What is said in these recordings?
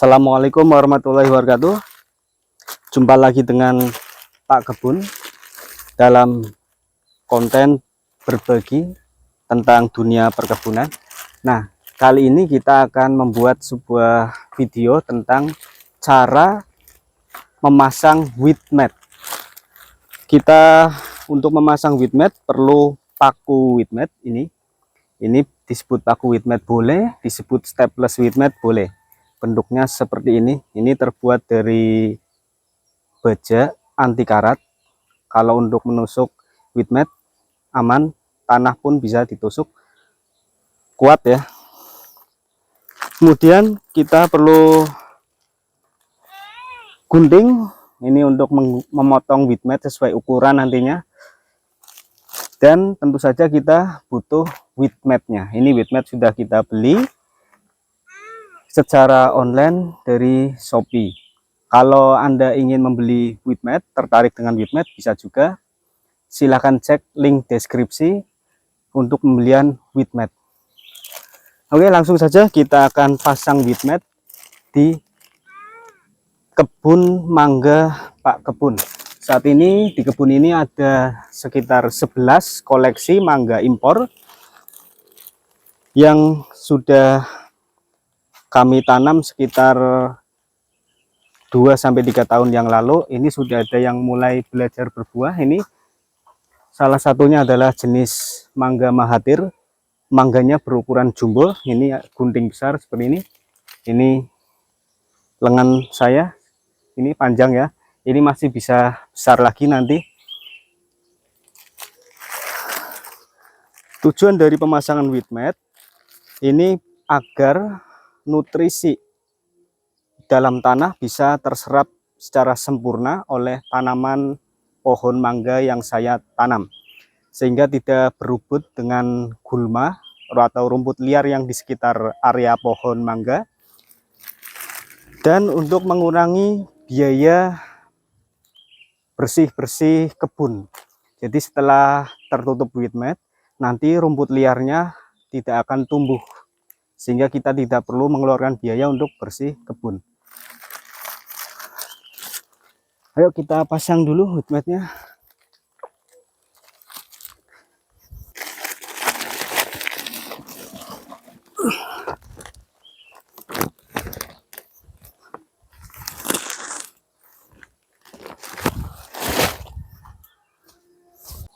Assalamualaikum warahmatullahi wabarakatuh. Jumpa lagi dengan Pak Kebun dalam konten berbagi tentang dunia perkebunan. Nah, kali ini kita akan membuat sebuah video tentang cara memasang weed mat. Kita untuk memasang weed mat perlu paku weed mat ini. Ini disebut paku weed mat boleh, disebut stepless weed mat boleh. Bentuknya seperti ini. Ini terbuat dari baja anti karat. Kalau untuk menusuk weed mat aman, tanah pun bisa ditusuk, kuat ya. Kemudian kita perlu gunting ini untuk memotong weed mat sesuai ukuran nantinya. Dan tentu saja kita butuh weed matnya. Ini weed mat sudah kita beli secara online dari Shopee. Kalau Anda ingin membeli weed mat, tertarik dengan weed mat, bisa juga. Silahkan cek link deskripsi untuk pembelian weed mat. Oke, langsung saja kita akan pasang weed mat di kebun mangga Pak Kebun. Saat ini di kebun ini ada sekitar 11 koleksi mangga impor yang sudah kami tanam sekitar 2-3 tahun yang lalu. Ini sudah ada yang mulai belajar berbuah. Ini salah satunya adalah jenis mangga Mahathir. Mangganya berukuran jumbo. Ini gunting besar seperti ini. Ini lengan saya. Ini panjang ya. Ini masih bisa besar lagi nanti. Tujuan dari pemasangan weed mat ini agar nutrisi dalam tanah bisa terserap secara sempurna oleh tanaman pohon mangga yang saya tanam, sehingga tidak berubut dengan gulma atau rumput liar yang di sekitar area pohon mangga. Dan untuk mengurangi biaya bersih-bersih kebun, jadi setelah tertutup weed mat, nanti rumput liarnya tidak akan tumbuh, sehingga kita tidak perlu mengeluarkan biaya untuk bersih kebun. Ayo kita pasang dulu weed matnya.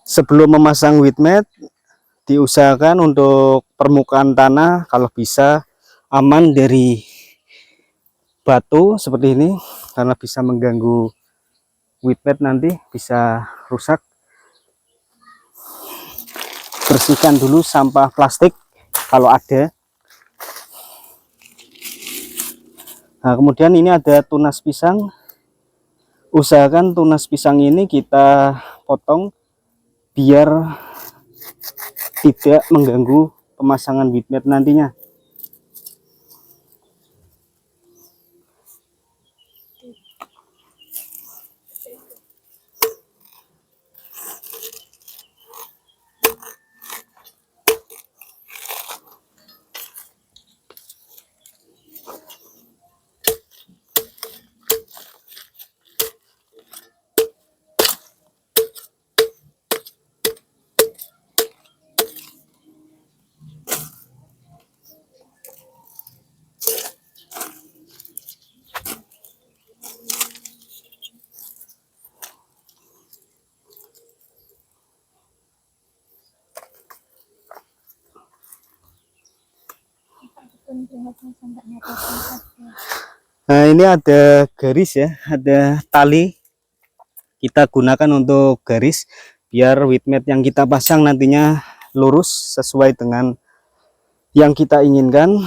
Sebelum memasang weed mat, diusahakan untuk permukaan tanah kalau bisa aman dari batu seperti ini, karena bisa mengganggu weed mat, nanti bisa rusak. Bersihkan dulu sampah plastik kalau ada. Nah, kemudian ini ada tunas pisang. Usahakan tunas pisang ini kita potong biar tidak mengganggu pemasangan weed mat nantinya. Nah, ini ada garis ya, ada tali. Kita gunakan untuk garis biar weed mat yang kita pasang nantinya lurus sesuai dengan yang kita inginkan.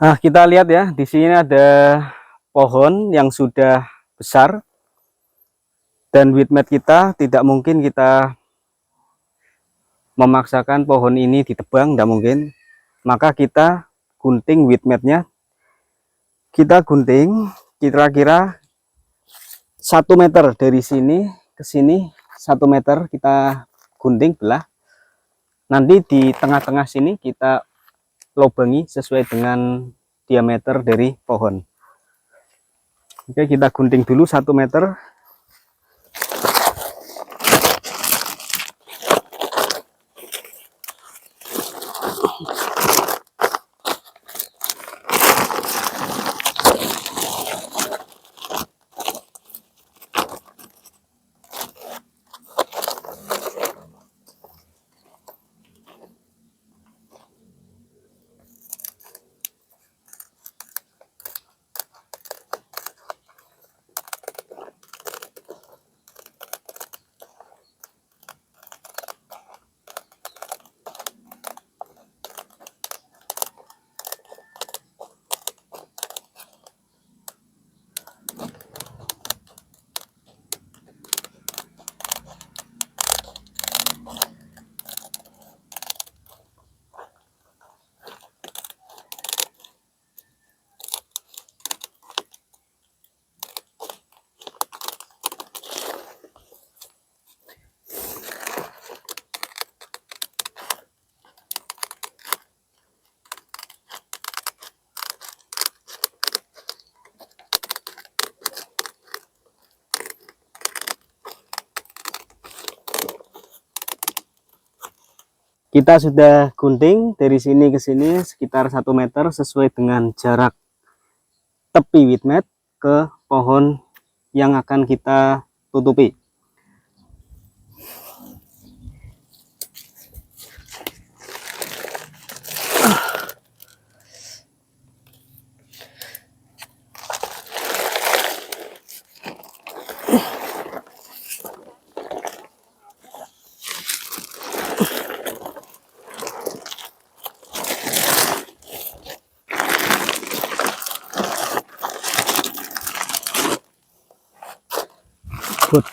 Nah, kita lihat ya, di sini ada pohon yang sudah besar dan weed mat kita tidak mungkin kita memaksakan pohon ini ditebang, tidak mungkin. Maka kita gunting weed matnya, kita gunting kira-kira 1 meter dari sini ke sini, 1 meter kita gunting belah. Nanti di tengah-tengah sini kita lobangi sesuai dengan diameter dari pohon. Oke, kita gunting dulu 1 meter. Kita sudah gunting dari sini ke sini sekitar 1 meter sesuai dengan jarak tepi weed mat ke pohon yang akan kita tutupi. Good.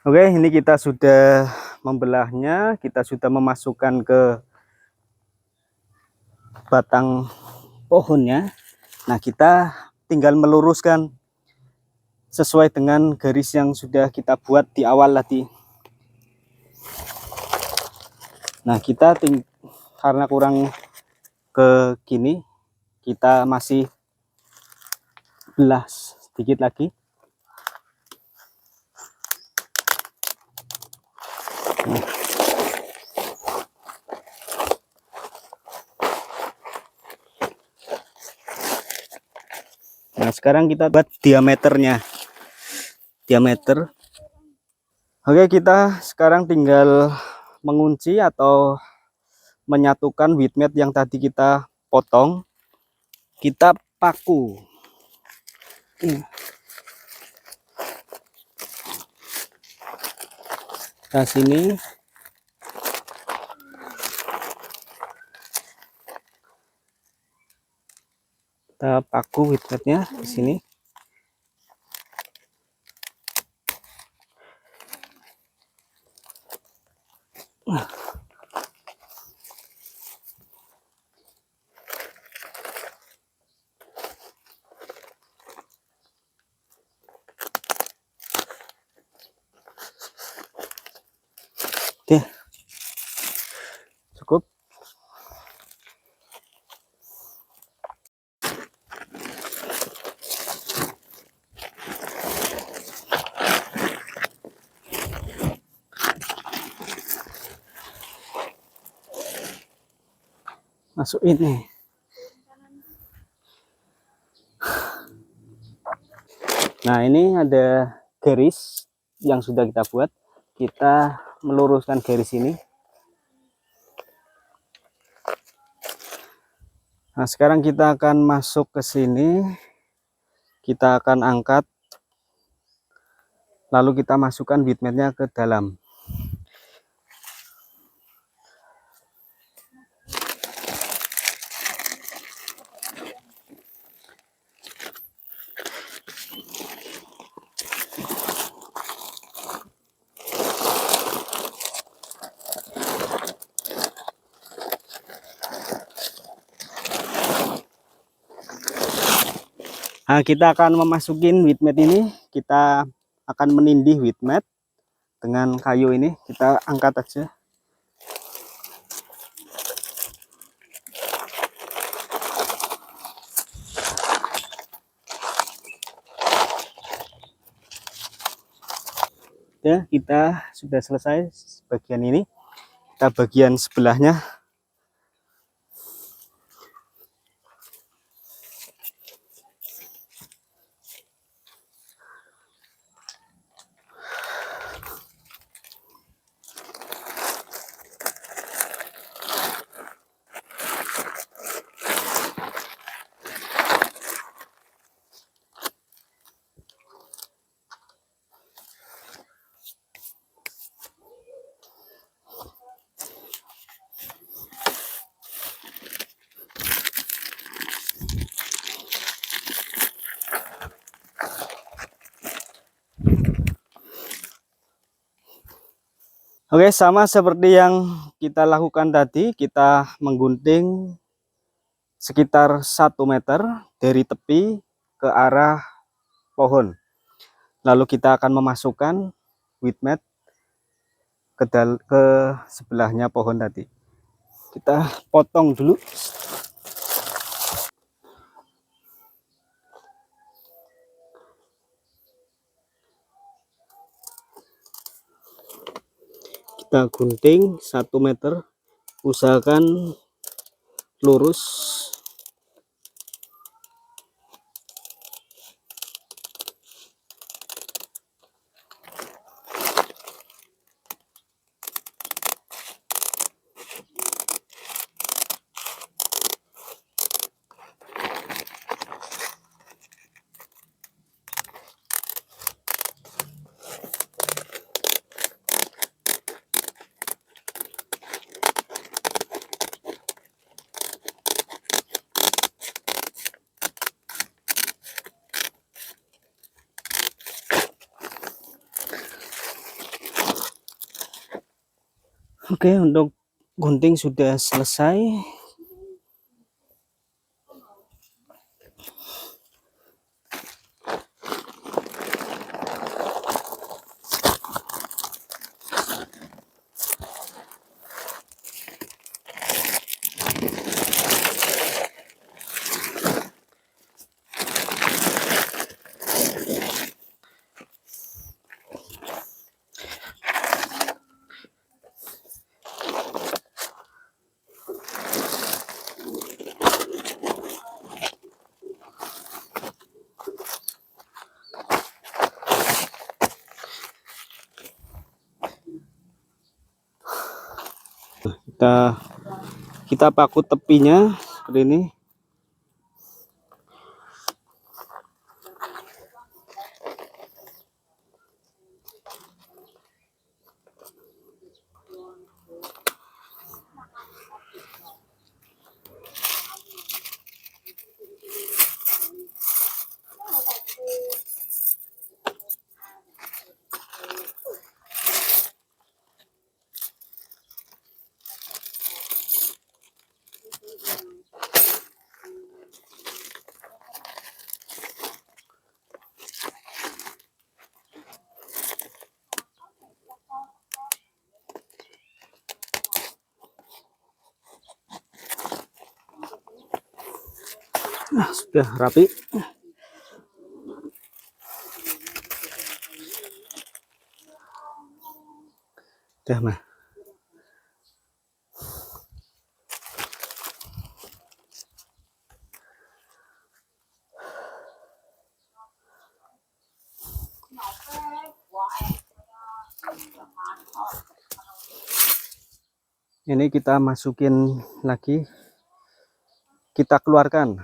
Oke, ini kita sudah membelahnya, kita sudah memasukkan ke batang pohonnya. Nah, kita tinggal meluruskan sesuai dengan garis yang sudah kita buat di awal tadi. Nah, kita karena kurang ke gini, kita masih belah sedikit lagi. Nah, sekarang kita buat diameternya. Diameter. Oke, kita sekarang tinggal mengunci atau menyatukan weed mat yang tadi kita potong. Kita paku. Nah, sini kita paku weed matnya di sini. Oke, cukup. Masuk ini. Nah, ini ada garis yang sudah kita buat. Kita meluruskan garis ini. Nah, sekarang kita akan masuk ke sini. Kita akan angkat. Lalu kita masukkan bitmapnya ke dalam. Nah, kita akan memasukin bitmap ini. Kita akan menindih bitmap dengan kayu ini. Kita angkat aja. Ya, kita sudah selesai bagian ini. Kita bagian sebelahnya. Oke, sama seperti yang kita lakukan tadi, kita menggunting sekitar 1 meter dari tepi ke arah pohon. Lalu kita akan memasukkan bitmap ke sebelahnya pohon tadi. Kita potong dulu. Kita gunting 1 meter, usahakan lurus. Oke, untuk gunting sudah selesai. Kita pakut tepinya seperti ini. Nah, sudah rapi. Udah mah. Ini kita masukin lagi, kita keluarkan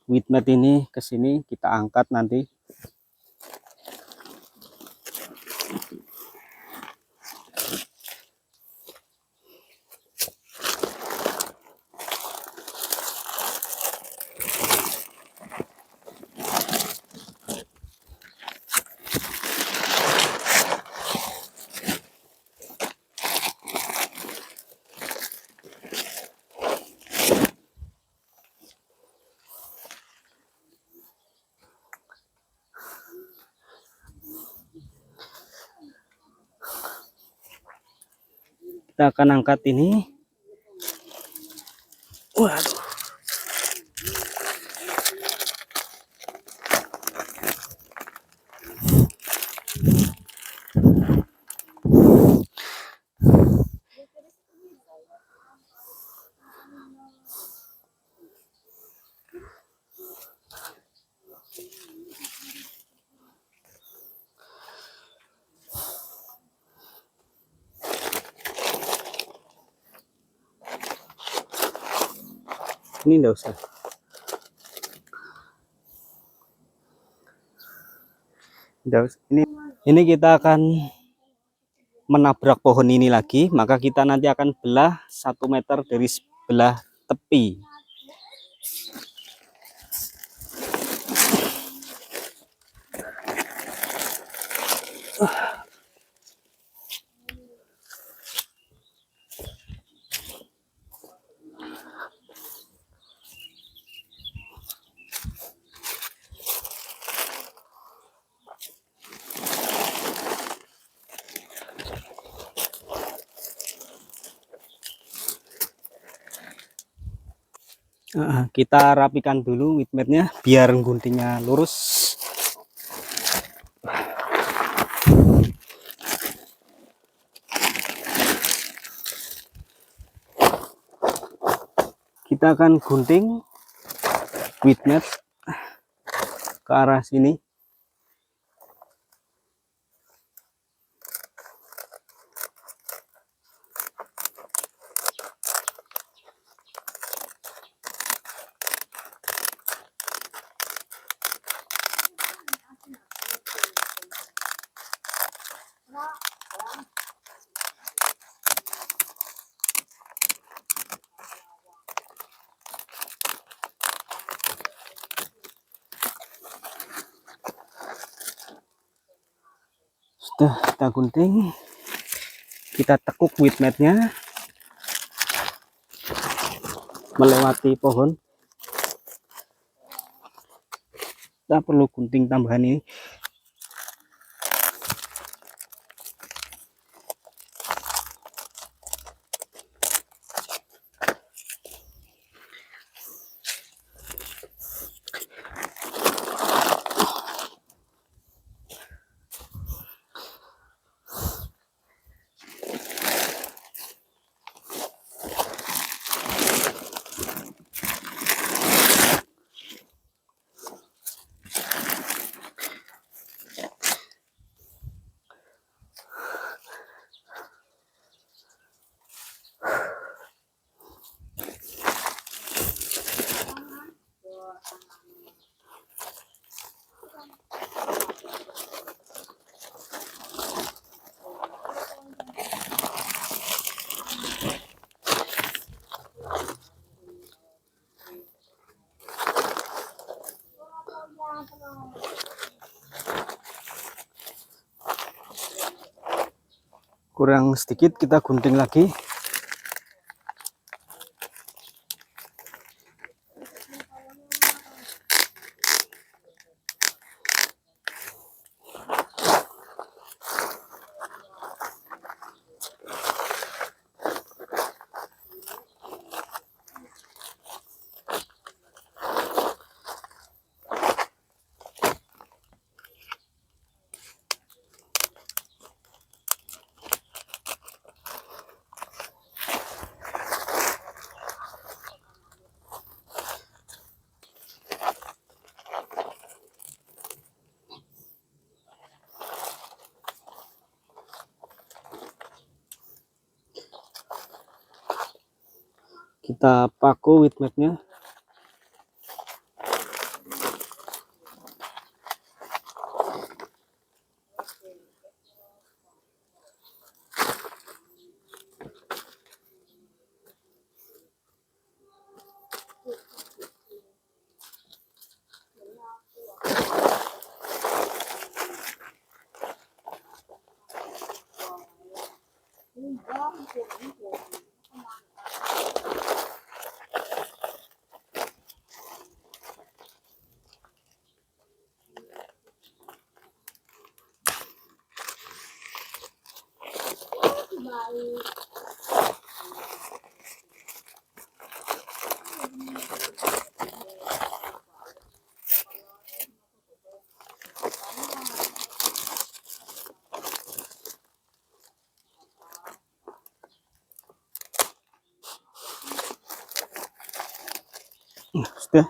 wheat mat ini ke sini, kita angkat nanti. Kita akan angkat ini. Waduh. Ini enggak usah. Ini kita akan menabrak pohon ini lagi, maka kita nanti akan belah 1 meter dari sebelah tepi. Kita rapikan dulu wheat mat-nya biar guntingnya lurus. Kita akan gunting wheat mat ke arah sini. Sudah kita gunting, kita tekuk wheat mat-nya melewati pohon. Kita perlu gunting tambahan ini. Kurang sedikit, kita gunting lagi. Kita paku with matnya. Sudah.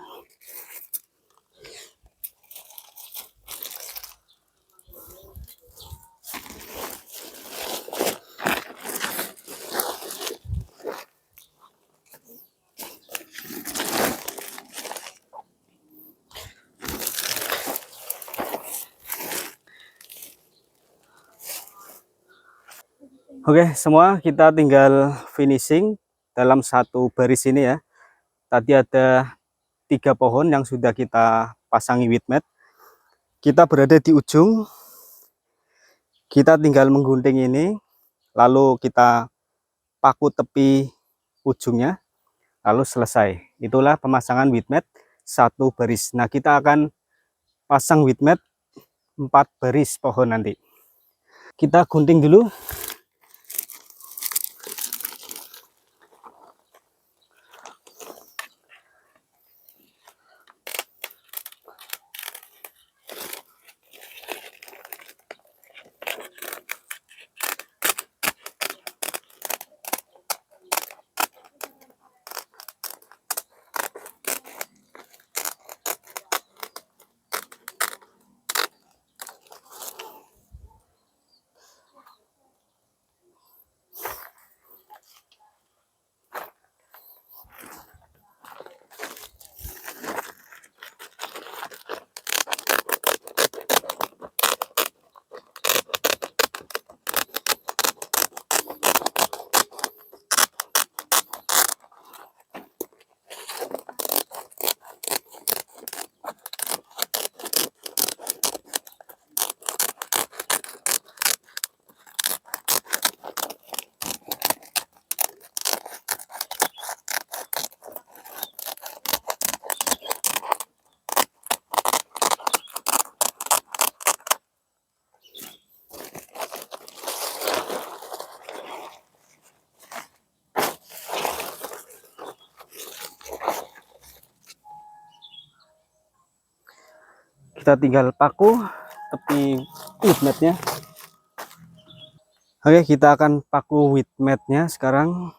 Oke, semua kita tinggal finishing dalam satu baris ini ya. Tadi ada 3 pohon yang sudah kita pasangi with mat. Kita berada di ujung. Kita tinggal menggunting ini, lalu kita paku tepi ujungnya, lalu selesai. Itulah pemasangan with mat satu baris. Nah, kita akan pasang with mat 4 baris pohon nanti. Kita gunting dulu. Kita tinggal paku tepi with matnya. Oke, kita akan paku with matnya sekarang.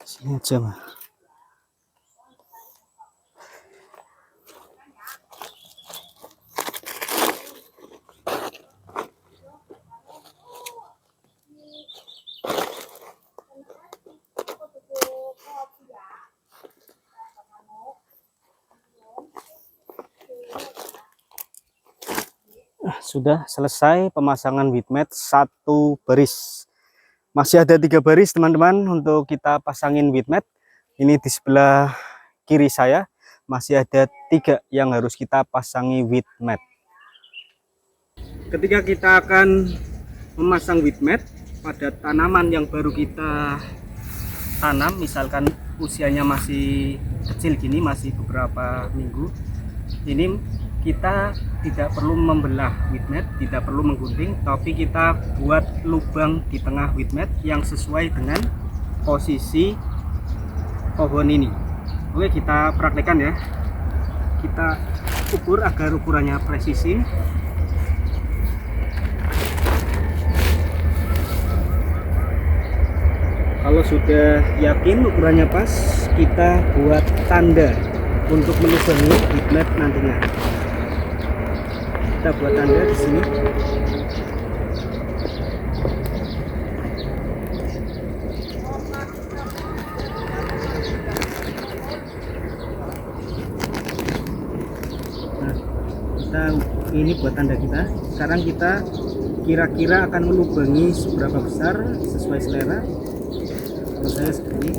Sini aja mah. Sudah selesai pemasangan with mat satu baris. Masih ada 3 baris teman-teman untuk kita pasangin with mat. Ini di sebelah kiri saya masih ada 3 yang harus kita pasangi with mat. Ketika kita akan memasang with mat pada tanaman yang baru kita tanam, misalkan usianya masih kecil gini, masih beberapa minggu, ini kita tidak perlu membelah with mat, tidak perlu menggunting, tapi kita buat lubang di tengah with mat yang sesuai dengan posisi pohon ini. Oke, kita praktekkan ya. Kita ukur agar ukurannya presisi. Kalau sudah yakin ukurannya pas, kita buat tanda untuk melubangi bitmap nantinya. Kita buat tanda di sini. Nah, ini buat tanda kita. Sekarang kita kira-kira akan melubangi seberapa besar sesuai selera. Menurut saya segini.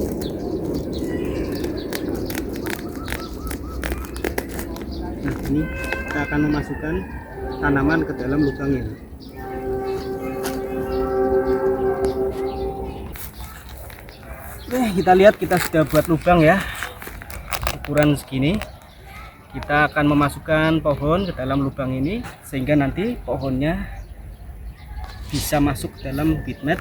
Nah, ini kita akan memasukkan tanaman ke dalam lubang ini. Oke, kita lihat kita sudah buat lubang ya, ukuran segini. Kita akan memasukkan pohon ke dalam lubang ini sehingga nanti pohonnya bisa masuk ke dalam bitmap.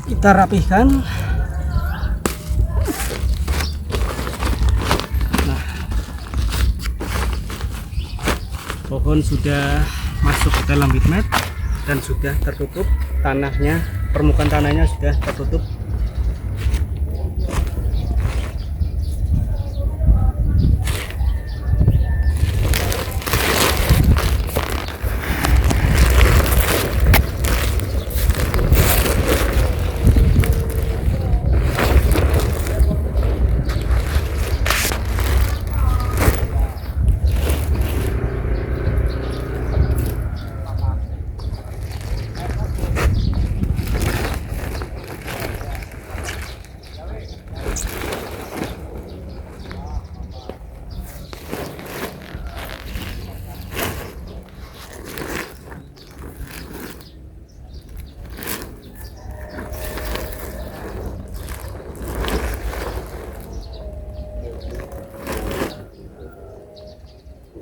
Kita rapihkan. Pohon sudah masuk ke dalam bitmap dan sudah tertutup tanahnya, permukaan tanahnya sudah tertutup.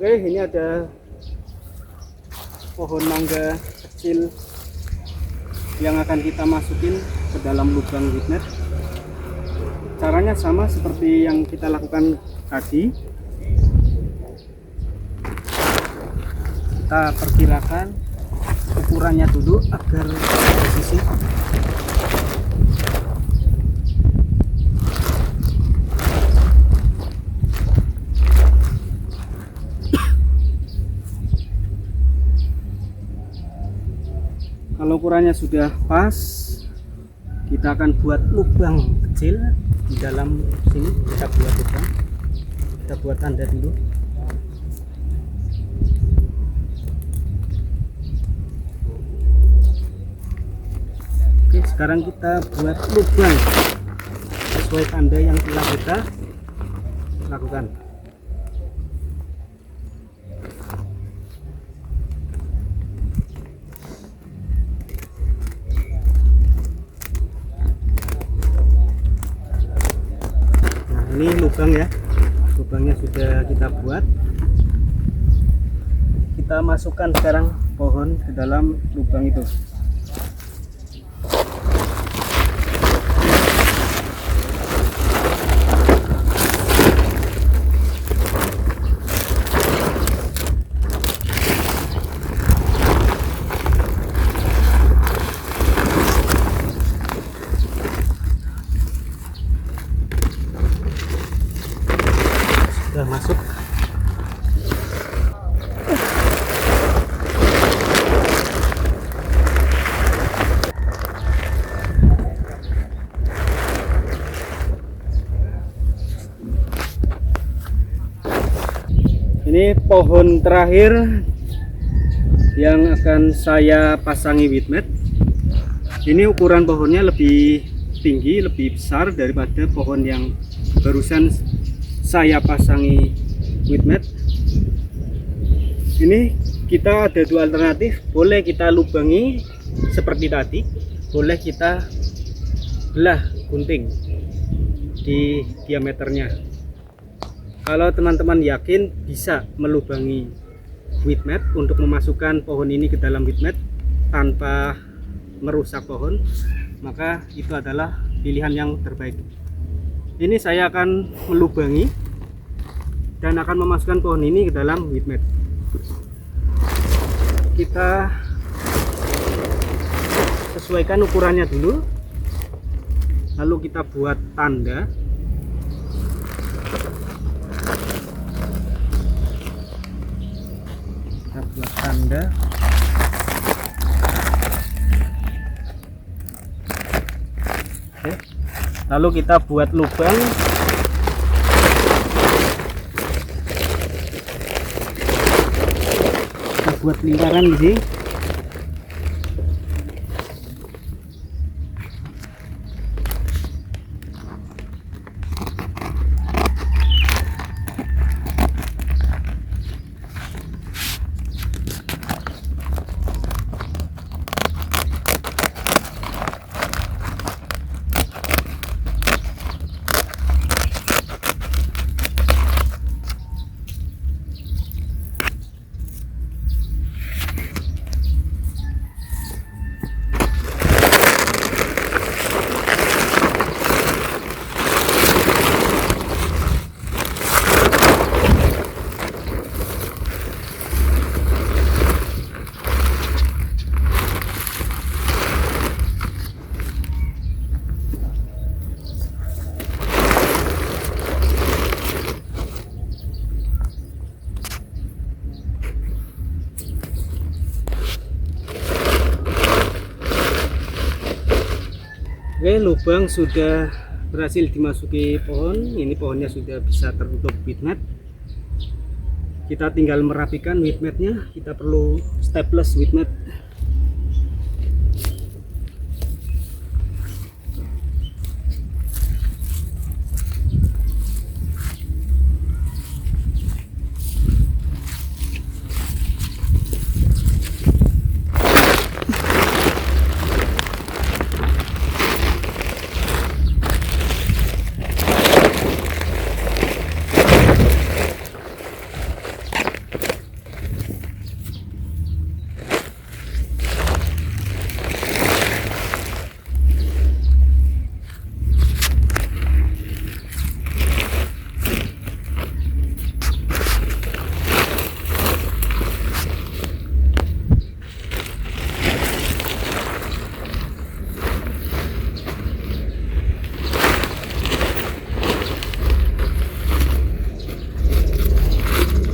Oke, ini ada pohon mangga kecil yang akan kita masukin ke dalam lubang bitmap. Caranya sama seperti yang kita lakukan tadi. Kita perkirakan ukurannya dulu agar presisi. Kalau ukurannya sudah pas, kita akan buat lubang kecil di dalam sini. Kita buat lubang, kita buat tanda dulu. Oke, sekarang kita buat lubang sesuai tanda yang telah kita lakukan. Ini lubang ya, lubangnya sudah kita buat. Kita masukkan sekarang pohon ke dalam lubang itu. Sudah masuk. Ini pohon terakhir yang akan saya pasangi bitmap. Ini ukuran pohonnya lebih tinggi, lebih besar daripada pohon yang barusan saya pasangi bitmap. Ini kita ada dua alternatif, boleh kita lubangi seperti tadi, boleh kita belah gunting di diameternya. Kalau teman-teman yakin bisa melubangi bitmap untuk memasukkan pohon ini ke dalam bitmap tanpa merusak pohon, maka itu adalah pilihan yang terbaik. Ini saya akan melubangi dan akan memasukkan pohon ini ke dalam wheat mat. Kita sesuaikan ukurannya dulu, lalu kita buat tanda. Kita buat tanda. Oke. Lalu kita buat lubang. Kita buat lingkaran di sini. Oke, lubang sudah berhasil dimasuki pohon. Ini pohonnya sudah bisa tertutup wheat mat. Kita tinggal merapikan wheat matnya. Kita perlu staples wheat mat.